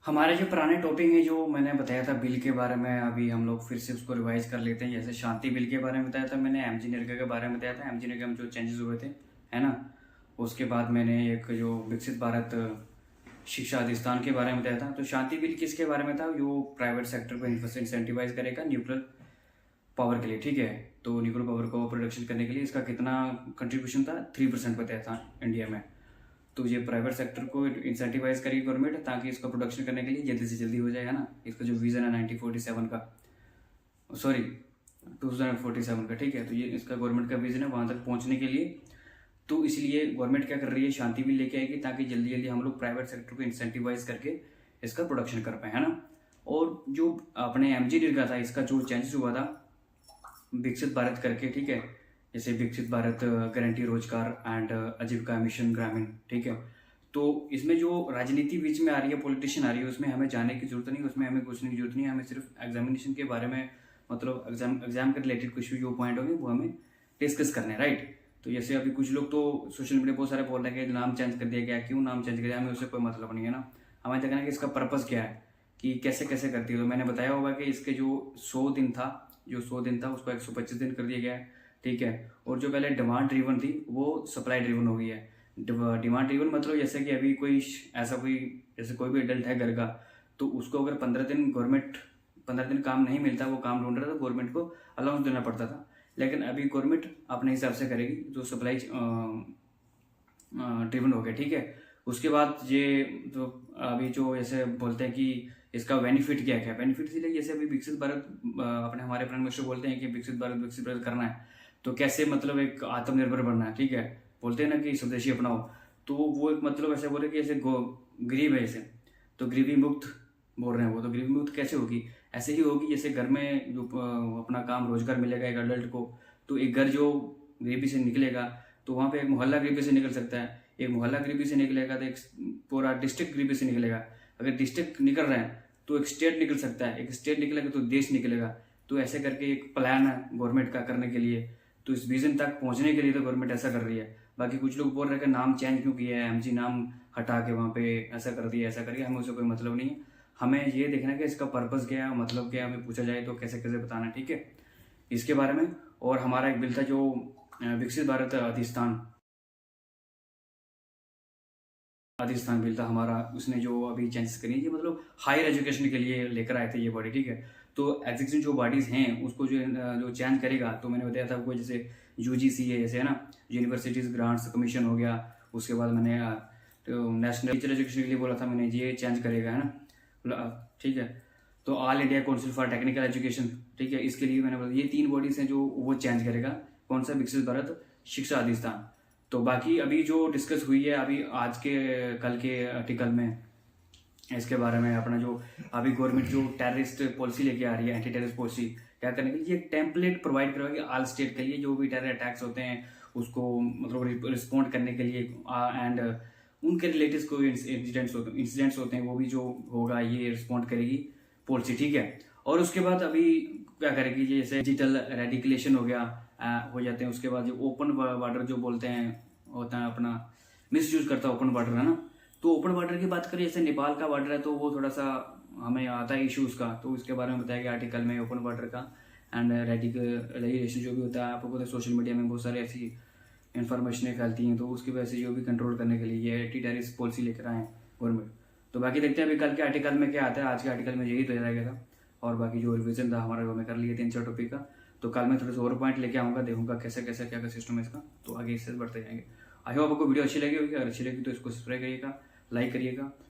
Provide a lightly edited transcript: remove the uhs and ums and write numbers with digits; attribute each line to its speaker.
Speaker 1: हमारे जो पुराने टॉपिक है जो मैंने बताया था बिल के बारे में, अभी हम लोग फिर से उसको रिवाइज कर लेते हैं। जैसे शांति बिल के बारे में बताया था मैंने, एमजी नरेगा के बारे में बताया था, एमजी नरेगा में जो चेंजेस हुए थे, है ना। उसके बाद मैंने एक जो विकसित भारत शिक्षा अधिष्ठान के बारे में बताया था। तो शांति बिल किसके बारे में था? जो प्राइवेट सेक्टर को इंसेंटिवाइज करेगा न्यूक्लियर पावर के लिए, ठीक है। तो न्यूक्लियर पावर को प्रोडक्शन करने के लिए इसका कितना कंट्रीब्यूशन था? 3% बताया था इंडिया में। तो ये प्राइवेट सेक्टर को इंसेंटिवाइज करेगी गवर्नमेंट, ताकि इसका प्रोडक्शन करने के लिए जल्दी से जल्दी हो जाए, है ना। इसका जो विजन है 1947 का, सॉरी 2047 का, ठीक है। तो ये इसका गवर्नमेंट का विजन है वहां तक पहुंचने के लिए। तो इसलिए गवर्नमेंट क्या कर रही है, शांति बिल लेके आएगी, ताकि जल्दी जल्दी हम लोग प्राइवेट सेक्टर को इंसेंटिवाइज करके इसका प्रोडक्शन कर पाए, है ना। और जो अपने एमजी निर्गा था, इसका जो चेंजेस हुआ था विकसित भारत करके, ठीक है। जैसे विकसित भारत गारंटी रोजगार एंड आजीविका मिशन ग्रामीण, ठीक है। तो इसमें जो राजनीति बीच में आ रही है, पॉलिटिशियन आ रही है, उसमें हमें जाने की जरूरत नहीं, उसमें हमें घुसने की जरूरत नहीं। हमें सिर्फ एग्जामिनेशन के बारे में, मतलब एग्जाम के रिलेटेड कुछ भी जो पॉइंट होंगे वो हमें डिस्कस करने हैं, राइट। तो जैसे अभी कुछ लोग तो सोशल मीडिया बहुत सारे बोल रहे हैं कि नाम चेंज कर दिया गया, क्यों नाम चेंज कर दिया, हमें उससे कोई मतलब नहीं है ना। हमें देखना है कि इसका पर्पस क्या है, कि कैसे कैसे करती है। तो मैंने बताया होगा कि इसके जो 100 दिन था, उसको 125 दिन कर दिया गया है, ठीक है। और जो पहले डिमांड ड्रिवन थी वो सप्लाई ड्रिवन हो गई है। डिमांड ड्रिवन मतलब जैसे कि अभी कोई ऐसा कोई, जैसे कोई भी एडल्ट है घर का, तो उसको अगर 15 दिन काम नहीं मिलता, वो काम ढूंढ रहा था, गवर्नमेंट को अलाउंस देना पड़ता था। लेकिन अभी गवर्नमेंट अपने हिसाब से करेगी, जो सप्लाई ड्रिवन हो गया, ठीक है। उसके बाद ये तो अभी जो जैसे बोलते हैं कि इसका बेनिफिट क्या है, बेनिफिट इसलिए जैसे अभी विकसित भारत, अपने हमारे प्राइम मिनिस्टर बोलते हैं कि विकसित भारत करना है, तो कैसे मतलब एक आत्मनिर्भर बनना है, ठीक है। बोलते हैं ना कि स्वदेशी अपनाओ, तो वो एक मतलब ऐसे बोले कि जैसे गरीब है जैसे, तो गरीबी मुक्त बोल रहे हैं वो, तो गरीबी मुक्त कैसे होगी? ऐसे ही होगी जैसे घर में जो अपना काम रोजगार मिलेगा एक अडल्ट को, तो एक घर जो गरीबी से निकलेगा, तो वहाँ पे एक मोहल्ला गरीबी से निकल सकता है। एक मोहल्ला गरीबी से निकलेगा तो एक पूरा डिस्ट्रिक्ट गरीबी से निकलेगा। अगर डिस्ट्रिक्ट निकल रहे हैं तो एक स्टेट निकल सकता है, एक स्टेट निकलेगा तो देश निकलेगा। तो ऐसे करके एक प्लान है गवर्नमेंट का करने के लिए। तो इस विजन तक पहुंचने के लिए तो गवर्नमेंट ऐसा कर रही है। बाकी कुछ लोग बोल रहे हैं कि नाम चेंज क्यों किया है, एमजी नाम हटा के वहाँ पे ऐसा कर दिया, ऐसा करके, हमें उससे कोई मतलब नहीं है। हमें ये देखना है कि इसका पर्पस क्या है, मतलब क्या है, हमें पूछा जाए तो कैसे कैसे बताना है, ठीक है, इसके बारे में। और हमारा एक बिल था जो विकसित भारत अधिष्ठान बिल था हमारा, उसने जो अभी चेंजेस करी ये मतलब हायर एजुकेशन के लिए लेकर आए थे ये बॉडी, ठीक है। तो एग्जीक्यूटिव जो बॉडीज हैं उसको जो चेंज करेगा, तो मैंने बताया था आपको, जैसे यूजीसी है जैसे, है ना, यूनिवर्सिटीज ग्रांट्स कमीशन हो गया। उसके बाद मैंने तो नेशनल टीचर एजुकेशन के लिए बोला था मैंने, ये चेंज करेगा, है ना, ठीक है। तो all India council for technical education, ठीक है, इसके लिए मैंने बोला ये 3 बॉडीज हैं जो वो चेंज करेगा। कौन सा? विकसित भारत शिक्षा अधिष्ठान। तो बाकी अभी जो डिस्कस हुई है अभी आज के कल के आर्टिकल में, इसके बारे में अपना जो अभी गवर्नमेंट जो टेररिस्ट पॉलिसी लेके आ रही है, एंटी टेररिस्ट पॉलिसी, क्या करने के लिए एक टेम्पलेट प्रोवाइड करवाएगी ऑल स्टेट के लिए, जो भी टेरर अटैक्स होते हैं उसको मतलब रिस्पॉन्ड करने के लिए, एंड उनके रिलेटेड कोई इंसिडेंट्स होते हैं वो भी जो होगा ये रिस्पॉन्ड करेगी पॉलिसी, ठीक है। और उसके बाद अभी क्या करेगी, जैसे डिजिटल रेडिकुलेशन हो गया, हो जाते हैं। उसके बाद जो ओपन वाटर जो बोलते हैं होता है अपना, मिस यूज करता है ओपन वाटर, है ना। तो ओपन वाटर की बात करें, जैसे नेपाल का वाटर है तो वो थोड़ा सा हमें आता है इशू उसका, तो उसके बारे में बताया गया आर्टिकल में ओपन वाटर का। एंड रेडिकुलेशन जो भी होता है, आपको पता है सोशल मीडिया में बहुत सारी ऐसी इन्फॉर्मेशन फैलती हैं, तो उसकी वजह से जो भी कंट्रोल करने के लिए ये एंटी टेररिस्ट पॉलिसी लेकर आए गवर्नमेंट। तो बाकी देखते हैं अभी कल के आर्टिकल में क्या आता है। आज के आर्टिकल में यही तो गया था, और बाकी जो रिविजन था हमारा वो मैं कर लिए 3-4 टॉपिक का। तो कल मैं थोड़े से और पॉइंट लेके आऊँगा, देखूंगा कैसे कैसे क्या क्या सिस्टम है इसका, तो आगे इससे बढ़ते जाएंगे। आई होप आपको वीडियो अच्छी लगी होगी, अगर अच्छी लगी तो इसको सब्सक्राइब करिएगा, लाइक करिएगा,